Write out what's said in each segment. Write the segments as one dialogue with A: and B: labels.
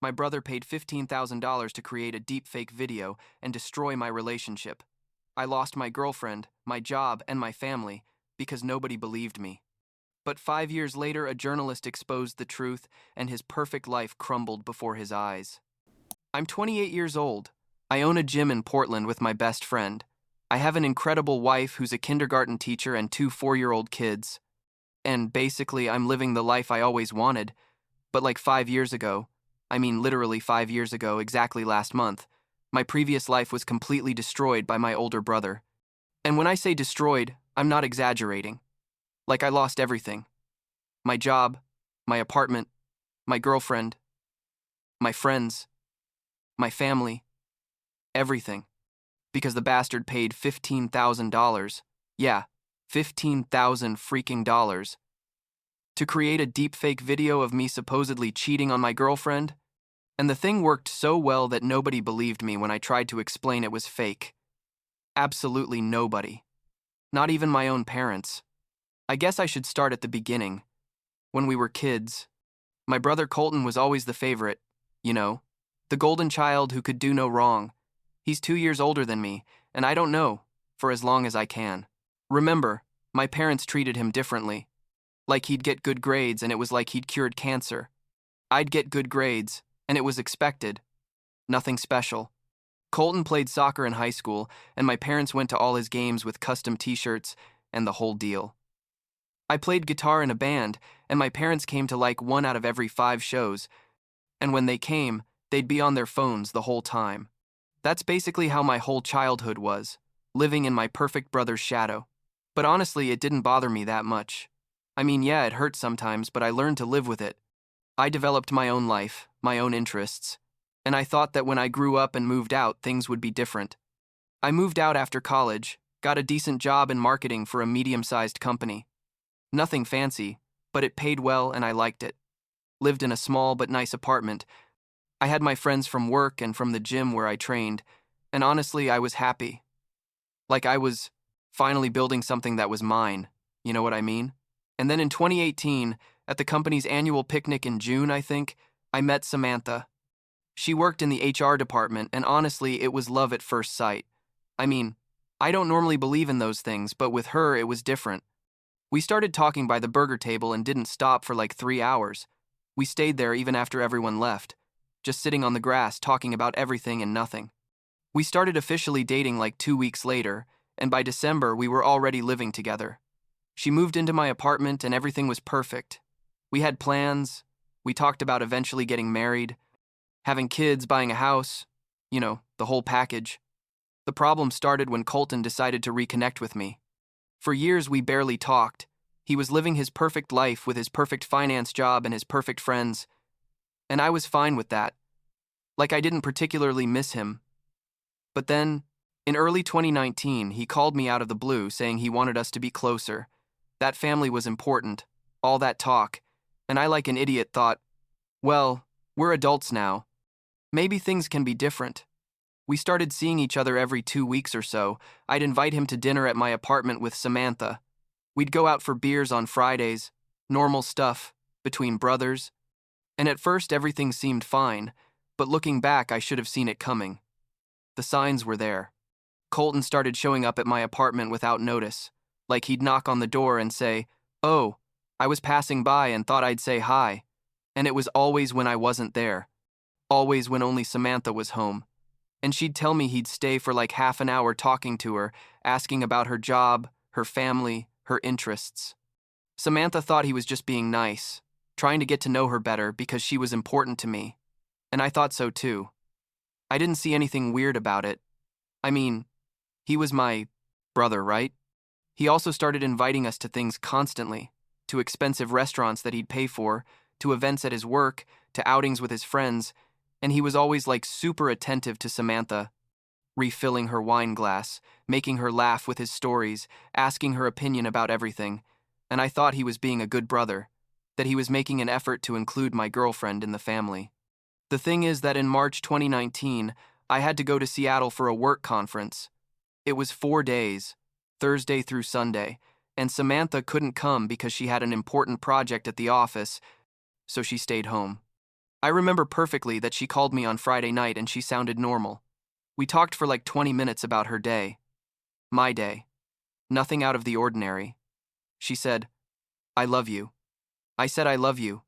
A: My brother paid $15,000 to create a deepfake video and destroy my relationship. I lost my girlfriend, my job, and my family because nobody believed me. But 5 years later, a journalist exposed the truth, and his perfect life crumbled before his eyes. I'm 28 years old. I own a gym in Portland with my best friend. I have an incredible wife who's a kindergarten teacher and two 4-year-old kids. And basically, I'm living the life I always wanted. But like 5 years ago, I mean literally 5 years ago, exactly last month, my previous life was completely destroyed by my older brother. And when I say destroyed, I'm not exaggerating. Like I lost everything. My job, my apartment, my girlfriend, my friends, my family, everything. Because the bastard paid $15,000. Yeah, 15,000 freaking dollars. To create a deepfake video of me supposedly cheating on my girlfriend. And the thing worked so well that nobody believed me when I tried to explain it was fake. Absolutely nobody. Not even my own parents. I guess I should start at the beginning. When we were kids, my brother Colton was always the favorite, you know, the golden child who could do no wrong. He's 2 years older than me, and I don't know, for as long as I can. Remember, my parents treated him differently. Like he'd get good grades and it was like he'd cured cancer. I'd get good grades, and it was expected. Nothing special. Colton played soccer in high school, and my parents went to all his games with custom t-shirts and the whole deal. I played guitar in a band, and my parents came to like 1 out of every 5 shows, and when they came, they'd be on their phones the whole time. That's basically how my whole childhood was, living in my perfect brother's shadow. But honestly, it didn't bother me that much. I mean, yeah, it hurt sometimes, but I learned to live with it. I developed my own life, my own interests, and I thought that when I grew up and moved out, things would be different. I moved out after college, got a decent job in marketing for a medium-sized company. Nothing fancy, but it paid well and I liked it. Lived in a small but nice apartment. I had my friends from work and from the gym where I trained, and honestly, I was happy. Like I was finally building something that was mine, you know what I mean? And then in 2018, at the company's annual picnic in June, I think, I met Samantha. She worked in the HR department, and honestly, it was love at first sight. I mean, I don't normally believe in those things, but with her, it was different. We started talking by the burger table and didn't stop for like 3 hours. We stayed there even after everyone left, just sitting on the grass talking about everything and nothing. We started officially dating like 2 weeks later, and by December, we were already living together. She moved into my apartment and everything was perfect. We had plans. We talked about eventually getting married, having kids, buying a house, you know, the whole package. The problem started when Colton decided to reconnect with me. For years, we barely talked. He was living his perfect life with his perfect finance job and his perfect friends. And I was fine with that. Like I didn't particularly miss him. But then, in early 2019, he called me out of the blue saying he wanted us to be closer. That family was important, all that talk. And I, like an idiot, thought, well, we're adults now. Maybe things can be different. We started seeing each other every 2 weeks or so. I'd invite him to dinner at my apartment with Samantha. We'd go out for beers on Fridays, normal stuff, between brothers. And at first everything seemed fine, but looking back I should have seen it coming. The signs were there. Colton started showing up at my apartment without notice, like he'd knock on the door and say, "Oh, I was passing by and thought I'd say hi." And it was always when I wasn't there. Always when only Samantha was home. And she'd tell me he'd stay for like half an hour talking to her, asking about her job, her family, her interests. Samantha thought he was just being nice, trying to get to know her better because she was important to me. And I thought so too. I didn't see anything weird about it. I mean, he was my brother, right? He also started inviting us to things constantly, to expensive restaurants that he'd pay for, to events at his work, to outings with his friends, and he was always like super attentive to Samantha, refilling her wine glass, making her laugh with his stories, asking her opinion about everything, and I thought he was being a good brother, that he was making an effort to include my girlfriend in the family. The thing is that in March 2019, I had to go to Seattle for a work conference. It was 4 days, Thursday through Sunday, and Samantha couldn't come because she had an important project at the office, so she stayed home. I remember perfectly that she called me on Friday night and she sounded normal. We talked for like 20 minutes about her day. My day. Nothing out of the ordinary. She said, "I love you." I said, "I love you,"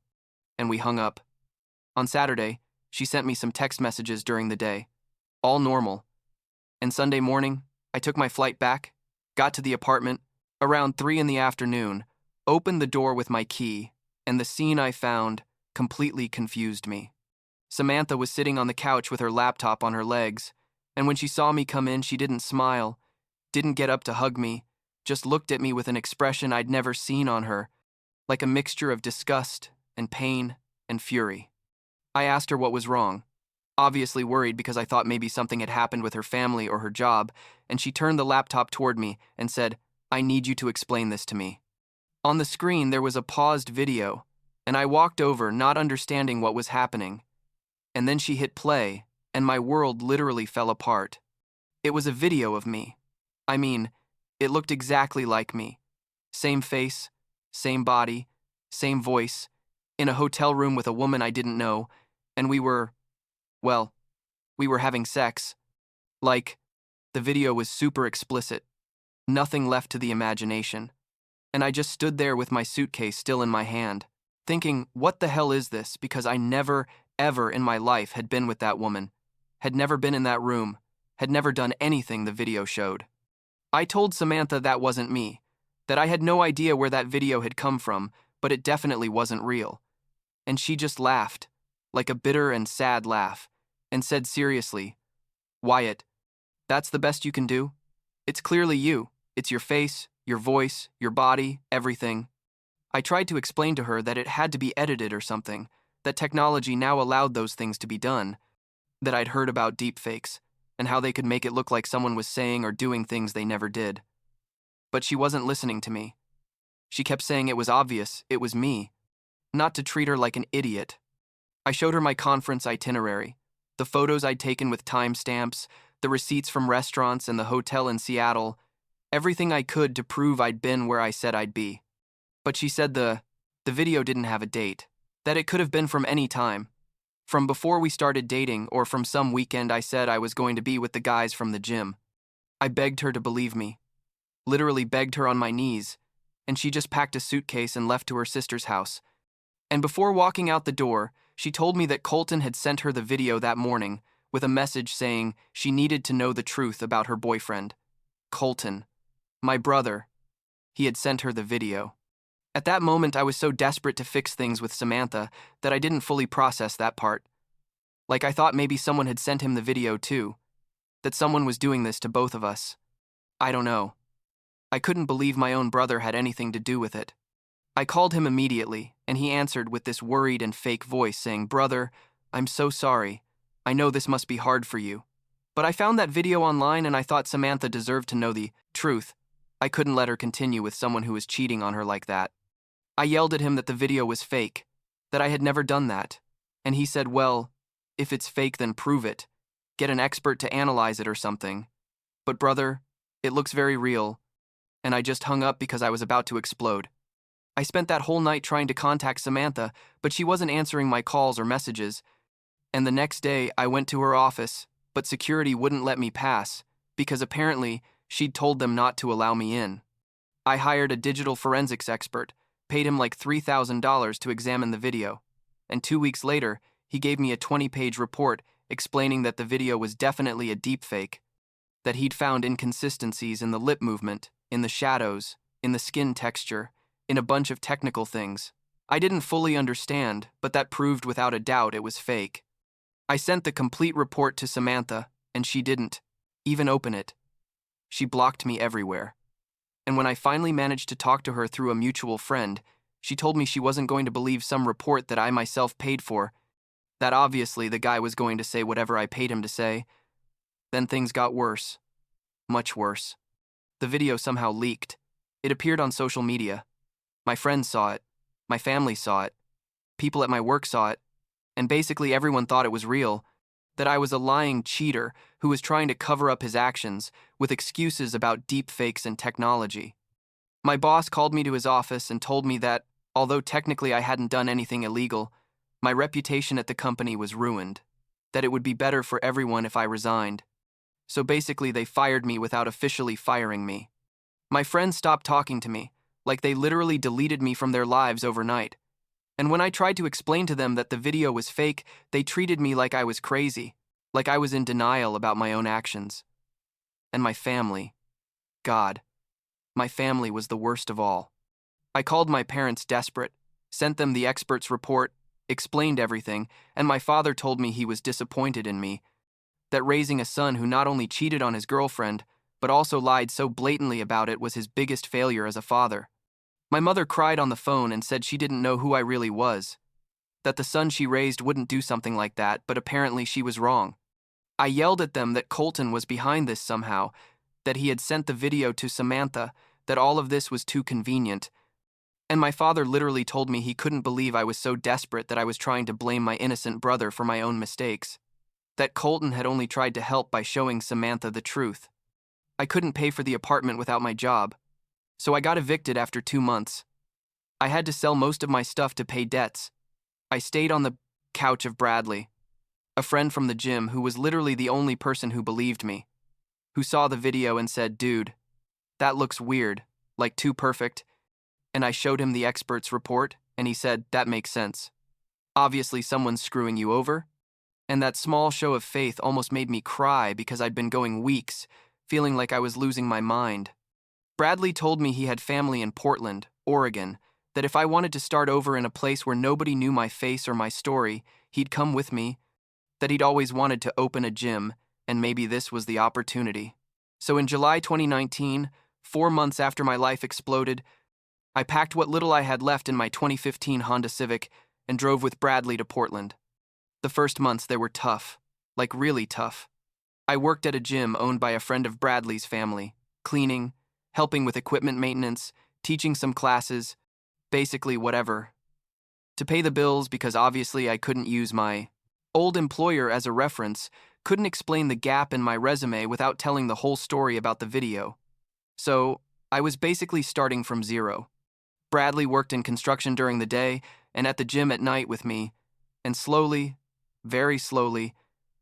A: and we hung up. On Saturday, she sent me some text messages during the day. All normal. And Sunday morning, I took my flight back, got to the apartment, around 3 in the afternoon, opened the door with my key, and the scene I found completely confused me. Samantha was sitting on the couch with her laptop on her legs, and when she saw me come in, she didn't smile, didn't get up to hug me, just looked at me with an expression I'd never seen on her, like a mixture of disgust and pain and fury. I asked her what was wrong, obviously worried because I thought maybe something had happened with her family or her job, and she turned the laptop toward me and said, "I need you to explain this to me." On the screen, there was a paused video, and I walked over, not understanding what was happening. And then she hit play, and my world literally fell apart. It was a video of me. I mean, it looked exactly like me. Same face, same body, same voice, in a hotel room with a woman I didn't know, and we were having sex. Like, the video was super explicit. Nothing left to the imagination. And I just stood there with my suitcase still in my hand, thinking, what the hell is this? Because I never, ever in my life had been with that woman, had never been in that room, had never done anything the video showed. I told Samantha that wasn't me, that I had no idea where that video had come from, but it definitely wasn't real. And she just laughed, like a bitter and sad laugh, and said seriously, "Wyatt, that's the best you can do? It's clearly you. It's your face, your voice, your body, everything." I tried to explain to her that it had to be edited or something, that technology now allowed those things to be done, that I'd heard about deepfakes, and how they could make it look like someone was saying or doing things they never did. But she wasn't listening to me. She kept saying it was obvious, it was me, not to treat her like an idiot. I showed her my conference itinerary, the photos I'd taken with timestamps, the receipts from restaurants and the hotel in Seattle, everything I could to prove I'd been where I said I'd be. But she said the video didn't have a date, that it could have been from any time, from before we started dating or from some weekend I said I was going to be with the guys from the gym. I begged her to believe me, literally begged her on my knees, and she just packed a suitcase and left to her sister's house. And before walking out the door, she told me that Colton had sent her the video that morning with a message saying she needed to know the truth about her boyfriend. Colton, my brother, he had sent her the video. At that moment, I was so desperate to fix things with Samantha that I didn't fully process that part. Like I thought maybe someone had sent him the video too, that someone was doing this to both of us. I don't know. I couldn't believe my own brother had anything to do with it. I called him immediately, and he answered with this worried and fake voice saying, "Brother, I'm so sorry. I know this must be hard for you. But I found that video online and I thought Samantha deserved to know the truth. I couldn't let her continue with someone who was cheating on her like that." I yelled at him that the video was fake, that I had never done that. And he said, "Well, if it's fake, then prove it. Get an expert to analyze it or something. But brother, it looks very real." And I just hung up because I was about to explode. I spent that whole night trying to contact Samantha, but she wasn't answering my calls or messages. And the next day, I went to her office, but security wouldn't let me pass, because apparently she'd told them not to allow me in. I hired a digital forensics expert, paid him like $3,000 to examine the video, and 2 weeks later, he gave me a 20-page report explaining that the video was definitely a deepfake, that he'd found inconsistencies in the lip movement, in the shadows, in the skin texture, in a bunch of technical things. I didn't fully understand, but that proved without a doubt it was fake. I sent the complete report to Samantha, and she didn't even open it. She blocked me everywhere. And when I finally managed to talk to her through a mutual friend, she told me she wasn't going to believe some report that I myself paid for, that obviously the guy was going to say whatever I paid him to say. Then things got worse. Much worse. The video somehow leaked. It appeared on social media. My friends saw it. My family saw it. People at my work saw it. And basically everyone thought it was real, that I was a lying cheater who was trying to cover up his actions with excuses about deepfakes and technology. My boss called me to his office and told me that, although technically I hadn't done anything illegal, My reputation at the company was ruined, that it would be better for everyone if I resigned. So basically, they fired me without officially firing me. My friends stopped talking to me, like they literally deleted me from their lives overnight. And when I tried to explain to them that the video was fake, they treated me like I was crazy, like I was in denial about my own actions. And my family. God, my family was the worst of all. I called my parents desperate, sent them the expert's report, explained everything, and my father told me he was disappointed in me, that raising a son who not only cheated on his girlfriend, but also lied so blatantly about it was his biggest failure as a father. My mother cried on the phone and said she didn't know who I really was, that the son she raised wouldn't do something like that, but apparently she was wrong. I yelled at them that Colton was behind this somehow, that he had sent the video to Samantha, that all of this was too convenient. And my father literally told me he couldn't believe I was so desperate that I was trying to blame my innocent brother for my own mistakes, that Colton had only tried to help by showing Samantha the truth. I couldn't pay for the apartment without my job, so I got evicted after 2 months. I had to sell most of my stuff to pay debts. I stayed on the couch of Bradley, a friend from the gym who was literally the only person who believed me, who saw the video and said, "Dude, that looks weird, like too perfect." And I showed him the expert's report, and he said, "That makes sense. Obviously someone's screwing you over." And that small show of faith almost made me cry because I'd been going weeks, feeling like I was losing my mind. Bradley told me he had family in Portland, Oregon, that if I wanted to start over in a place where nobody knew my face or my story, he'd come with me, that he'd always wanted to open a gym, and maybe this was the opportunity. So in July 2019, 4 months after my life exploded, I packed what little I had left in my 2015 Honda Civic and drove with Bradley to Portland. The first months they were tough, like really tough. I worked at a gym owned by a friend of Bradley's family, cleaning, helping with equipment maintenance, teaching some classes, basically whatever. To pay the bills because obviously I couldn't use my old employer as a reference, couldn't explain the gap in my resume without telling the whole story about the video. So, I was basically starting from zero. Bradley worked in construction during the day and at the gym at night with me, and slowly, very slowly,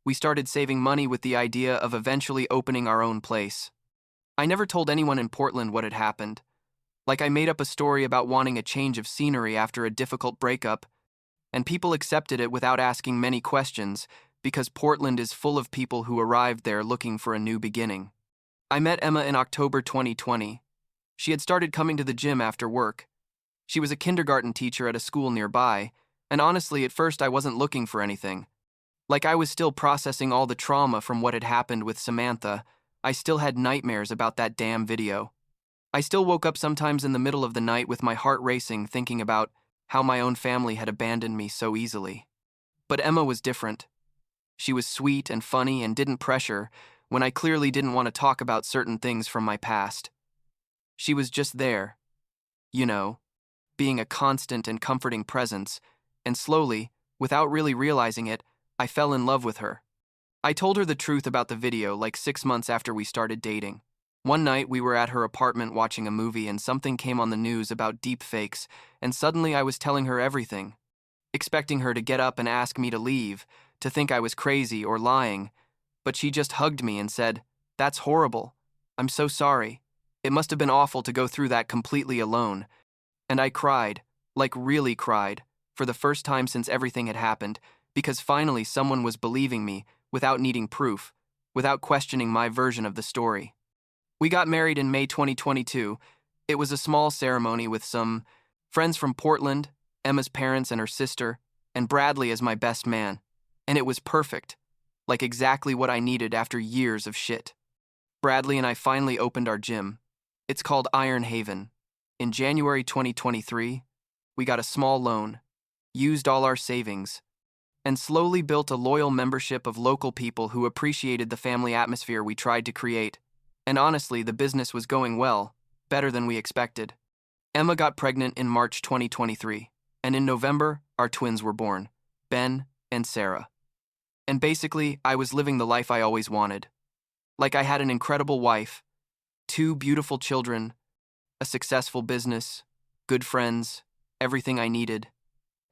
A: we started saving money with the idea of eventually opening our own place. I never told anyone in Portland what had happened. Like I made up a story about wanting a change of scenery after a difficult breakup, and people accepted it without asking many questions because Portland is full of people who arrived there looking for a new beginning. I met Emma in October 2020. She had started coming to the gym after work. She was a kindergarten teacher at a school nearby, and honestly, at first I wasn't looking for anything. Like I was still processing all the trauma from what had happened with Samantha. I still had nightmares about that damn video. I still woke up sometimes in the middle of the night with my heart racing, thinking about how my own family had abandoned me so easily. But Emma was different. She was sweet and funny and didn't pressure when I clearly didn't want to talk about certain things from my past. She was just there, you know, being a constant and comforting presence, and slowly, without really realizing it, I fell in love with her. I told her the truth about the video like 6 months after we started dating. One night we were at her apartment watching a movie and something came on the news about deepfakes, and suddenly I was telling her everything, expecting her to get up and ask me to leave, to think I was crazy or lying, but she just hugged me and said, "That's horrible. I'm so sorry. It must have been awful to go through that completely alone." And I cried, like really cried, for the first time since everything had happened, because finally someone was believing me without needing proof, without questioning my version of the story. We got married in May 2022. It was a small ceremony with some friends from Portland, Emma's parents and her sister, and Bradley as my best man. And it was perfect, like exactly what I needed after years of shit. Bradley and I finally opened our gym. It's called Iron Haven. In January 2023, we got a small loan, used all our savings, and slowly built a loyal membership of local people who appreciated the family atmosphere we tried to create. And honestly, the business was going well, better than we expected. Emma got pregnant in March 2023, and in November, our twins were born, Ben and Sarah. And basically, I was living the life I always wanted. Like I had an incredible wife, 2 beautiful children, a successful business, good friends, everything I needed.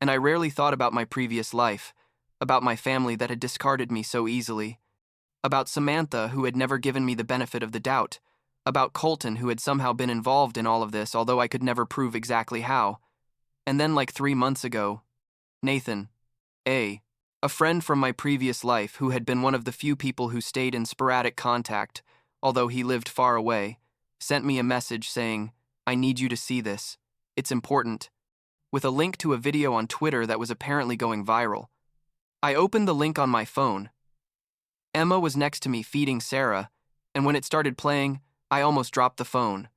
A: And I rarely thought about my previous life, about my family that had discarded me so easily, about Samantha who had never given me the benefit of the doubt, about Colton who had somehow been involved in all of this although I could never prove exactly how. And then like 3 months ago, Nathan, a friend from my previous life who had been one of the few people who stayed in sporadic contact, although he lived far away, sent me a message saying, "I need you to see this. It's important," with a link to a video on Twitter that was apparently going viral. I opened the link on my phone. Emma was next to me feeding Sarah, and when it started playing, I almost dropped the phone.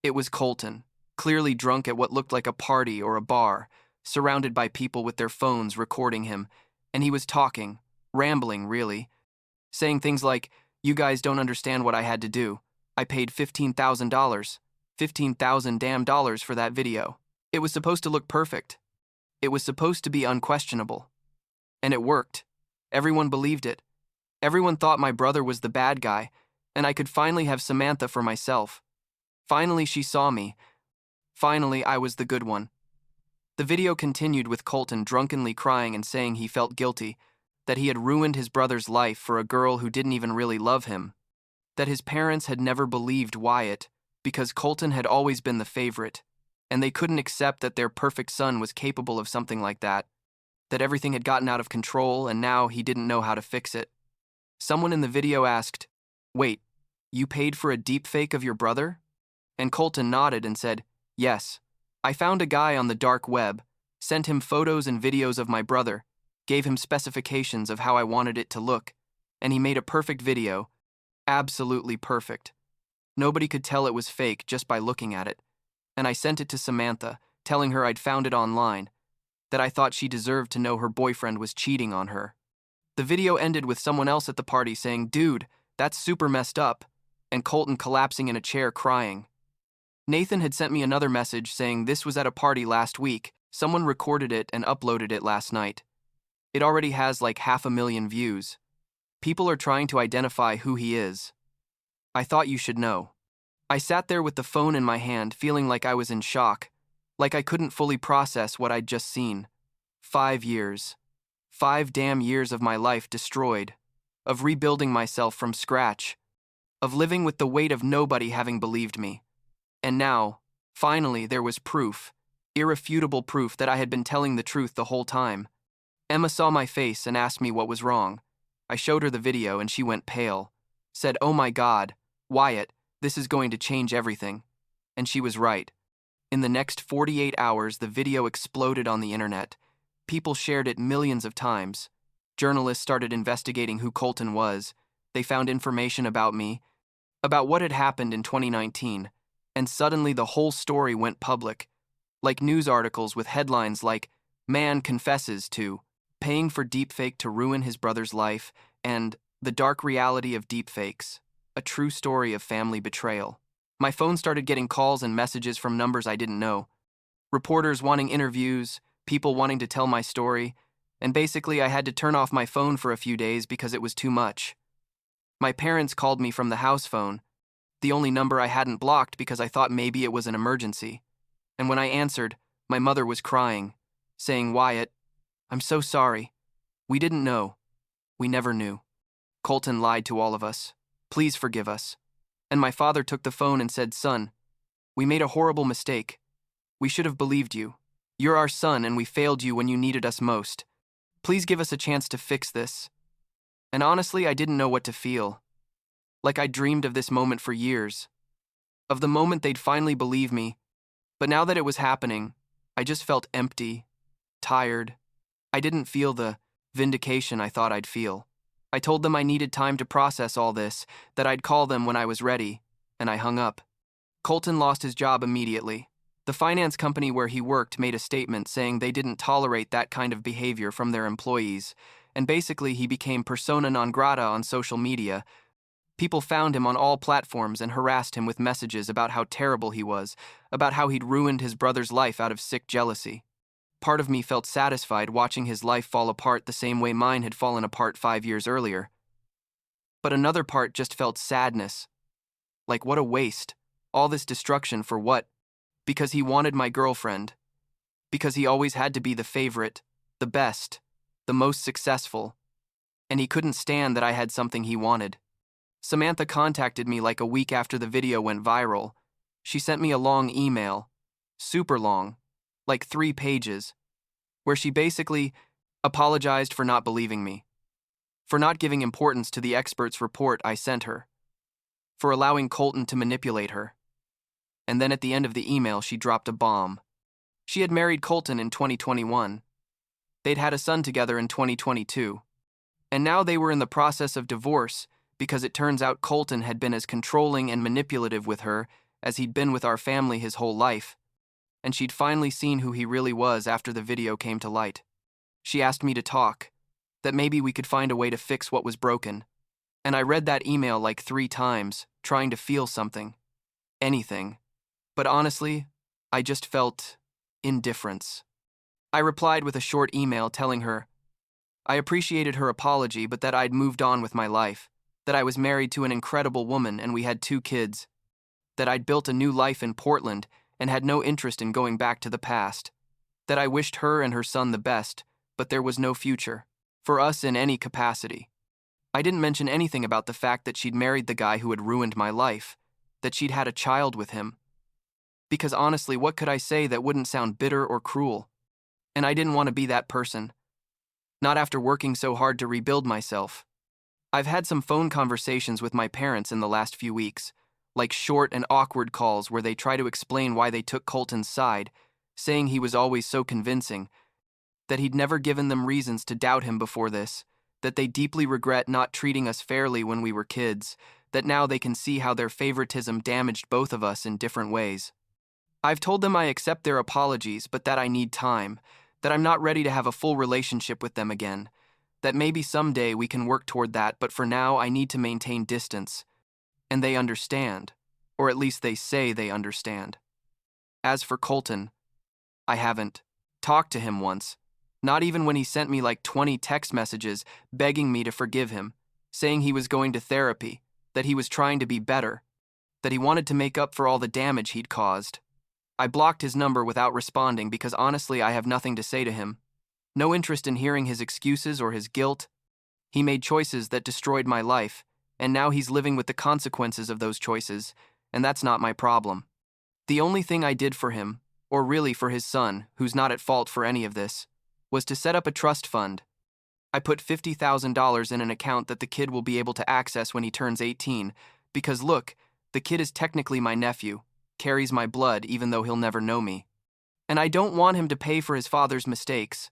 A: It was Colton, clearly drunk at what looked like a party or a bar, surrounded by people with their phones recording him, and he was talking, rambling really, saying things like, "You guys don't understand what I had to do. I paid $15,000, 15,000 damn dollars for that video. It was supposed to look perfect. It was supposed to be unquestionable. And it worked. Everyone believed it. Everyone thought my brother was the bad guy, and I could finally have Samantha for myself. Finally, she saw me. Finally, I was the good one." The video continued with Colton drunkenly crying and saying he felt guilty, that he had ruined his brother's life for a girl who didn't even really love him, that his parents had never believed Wyatt because Colton had always been the favorite, and they couldn't accept that their perfect son was capable of something like that everything had gotten out of control and now he didn't know how to fix it. Someone in the video asked, "Wait, you paid for a deepfake of your brother?" And Colton nodded and said, "Yes. I found a guy on the dark web, sent him photos and videos of my brother, gave him specifications of how I wanted it to look, and he made a perfect video, absolutely perfect. Nobody could tell it was fake just by looking at it. And I sent it to Samantha, telling her I'd found it online, that I thought she deserved to know her boyfriend was cheating on her." The video ended with someone else at the party saying, "Dude, that's super messed up," and Colton collapsing in a chair crying. Nathan had sent me another message saying this was at a party last week. Someone recorded it and uploaded it last night. It already has like 500,000 views. People are trying to identify who he is. I thought you should know. I sat there with the phone in my hand, feeling like I was in shock, like I couldn't fully process what I'd just seen. 5 years. 5 damn years of my life destroyed, of rebuilding myself from scratch, of living with the weight of nobody having believed me. And now, finally, there was proof, irrefutable proof that I had been telling the truth the whole time. Emma saw my face and asked me what was wrong. I showed her the video and she went pale, said, "Oh my God, Wyatt, this is going to change everything." And she was right. In the next 48 hours, the video exploded on the internet. People shared it millions of times. Journalists started investigating who Colton was. They found information about me, about what had happened in 2019, and suddenly the whole story went public, like news articles with headlines like, "Man confesses to paying for deepfake to ruin his brother's life," and "The dark reality of deepfakes, a true story of family betrayal." My phone started getting calls and messages from numbers I didn't know. Reporters wanting interviews, people wanting to tell my story, and basically I had to turn off my phone for a few days because it was too much. My parents called me from the house phone, the only number I hadn't blocked because I thought maybe it was an emergency. And when I answered, my mother was crying, saying, "Wyatt, I'm so sorry. We didn't know. We never knew. Colton lied to all of us. Please forgive us." And my father took the phone and said, "Son, we made a horrible mistake. We should have believed you. You're our son and we failed you when you needed us most. Please give us a chance to fix this." And honestly, I didn't know what to feel. Like I dreamed of this moment for years. Of the moment they'd finally believe me. But now that it was happening, I just felt empty, tired. I didn't feel the vindication I thought I'd feel. I told them I needed time to process all this, that I'd call them when I was ready, and I hung up. Colton lost his job immediately. The finance company where he worked made a statement saying they didn't tolerate that kind of behavior from their employees, and basically he became persona non grata on social media. People found him on all platforms and harassed him with messages about how terrible he was, about how he'd ruined his brother's life out of sick jealousy. Part of me felt satisfied watching his life fall apart the same way mine had fallen apart 5 years earlier. But another part just felt sadness. Like, what a waste. All this destruction for what? Because he wanted my girlfriend. because he always had to be the favorite, the best, the most successful, and he couldn't stand that I had something he wanted. Samantha contacted me like a week after the video went viral. She sent me a long email, super long, like 3 pages, where she basically apologized for not believing me, for not giving importance to the expert's report I sent her, for allowing Colton to manipulate her. And then at the end of the email, she dropped a bomb. She had married Colton in 2021. They'd had a son together in 2022. And now they were in the process of divorce because it turns out Colton had been as controlling and manipulative with her as he'd been with our family his whole life. And she'd finally seen who he really was after the video came to light. She asked me to talk, that maybe we could find a way to fix what was broken. And I read that email like 3 times, trying to feel something. Anything. But honestly, I just felt indifference. I replied with a short email telling her I appreciated her apology, but that I'd moved on with my life, that I was married to an incredible woman and we had 2 kids, that I'd built a new life in Portland and had no interest in going back to the past, that I wished her and her son the best, but there was no future for us in any capacity. I didn't mention anything about the fact that she'd married the guy who had ruined my life, that she'd had a child with him. Because honestly, what could I say that wouldn't sound bitter or cruel? And I didn't want to be that person. Not after working so hard to rebuild myself. I've had some phone conversations with my parents in the last few weeks, like short and awkward calls where they try to explain why they took Colton's side, saying he was always so convincing, that he'd never given them reasons to doubt him before this, that they deeply regret not treating us fairly when we were kids, that now they can see how their favoritism damaged both of us in different ways. I've told them I accept their apologies, but that I need time, that I'm not ready to have a full relationship with them again, that maybe someday we can work toward that, but for now I need to maintain distance. And they understand, or at least they say they understand. As for Colton, I haven't talked to him once, not even when he sent me like 20 text messages begging me to forgive him, saying he was going to therapy, that he was trying to be better, that he wanted to make up for all the damage he'd caused. I blocked his number without responding because honestly I have nothing to say to him. No interest in hearing his excuses or his guilt. He made choices that destroyed my life, and now he's living with the consequences of those choices, and that's not my problem. The only thing I did for him, or really for his son, who's not at fault for any of this, was to set up a trust fund. I put $50,000 in an account that the kid will be able to access when he turns 18, because look, the kid is technically my nephew, carries my blood even though he'll never know me. And I don't want him to pay for his father's mistakes.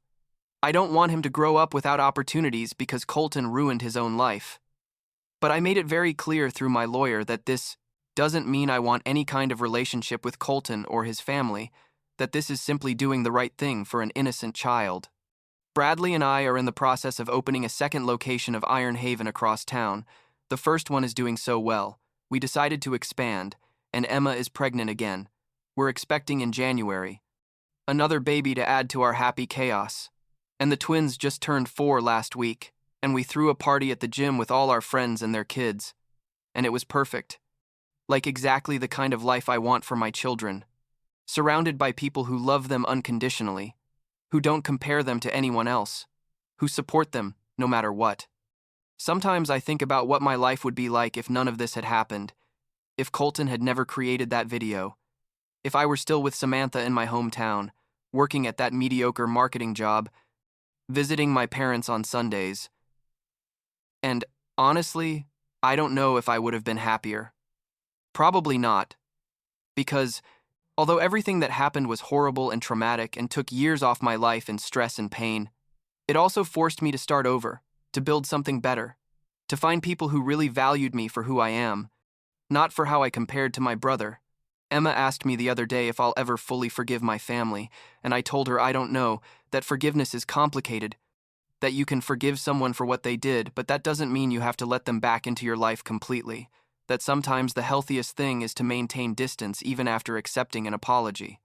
A: I don't want him to grow up without opportunities because Colton ruined his own life. But I made it very clear through my lawyer that this doesn't mean I want any kind of relationship with Colton or his family, that this is simply doing the right thing for an innocent child. Bradley and I are in the process of opening a second location of Iron Haven across town. The first one is doing so well. We decided to expand, and Emma is pregnant again. We're expecting in January. Another baby to add to our happy chaos. And the twins just turned 4 last week, and we threw a party at the gym with all our friends and their kids. And it was perfect. Like exactly the kind of life I want for my children. Surrounded by people who love them unconditionally, who don't compare them to anyone else, who support them no matter what. Sometimes I think about what my life would be like if none of this had happened, if Colton had never created that video, if I were still with Samantha in my hometown, working at that mediocre marketing job, visiting my parents on Sundays. And honestly, I don't know if I would have been happier. Probably not. Because although everything that happened was horrible and traumatic and took years off my life in stress and pain, it also forced me to start over, to build something better, to find people who really valued me for who I am, not for how I compared to my brother. Emma asked me the other day if I'll ever fully forgive my family, and I told her I don't know, that forgiveness is complicated, that you can forgive someone for what they did, but that doesn't mean you have to let them back into your life completely, that sometimes the healthiest thing is to maintain distance even after accepting an apology.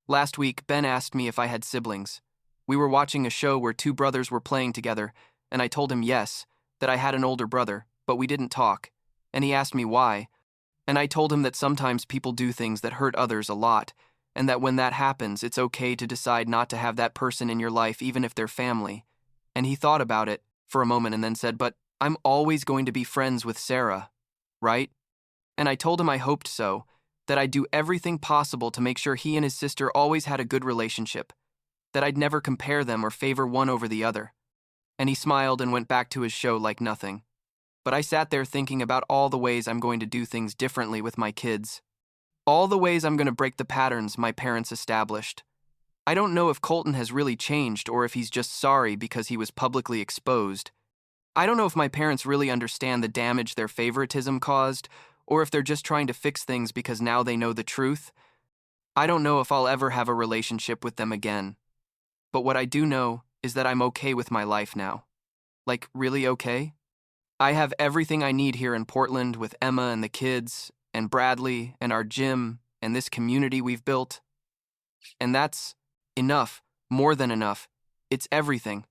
A: Last week, Ben asked me if I had siblings. We were watching a show where 2 brothers were playing together, and I told him yes, that I had an older brother, but we didn't talk, and he asked me why. And I told him that sometimes people do things that hurt others a lot, and that when that happens, it's okay to decide not to have that person in your life, even if they're family. And he thought about it for a moment and then said, "But I'm always going to be friends with Sarah, right?" And I told him I hoped so, that I'd do everything possible to make sure he and his sister always had a good relationship, that I'd never compare them or favor one over the other. And he smiled and went back to his show like nothing. But I sat there thinking about all the ways I'm going to do things differently with my kids. All the ways I'm going to break the patterns my parents established. I don't know if Colton has really changed or if he's just sorry because he was publicly exposed. I don't know if my parents really understand the damage their favoritism caused, or if they're just trying to fix things because now they know the truth. I don't know if I'll ever have a relationship with them again. But what I do know is that I'm okay with my life now. Like, really okay? I have everything I need here in Portland with Emma and the kids, and Bradley, and our gym, and this community we've built. And that's enough, more than enough. It's everything.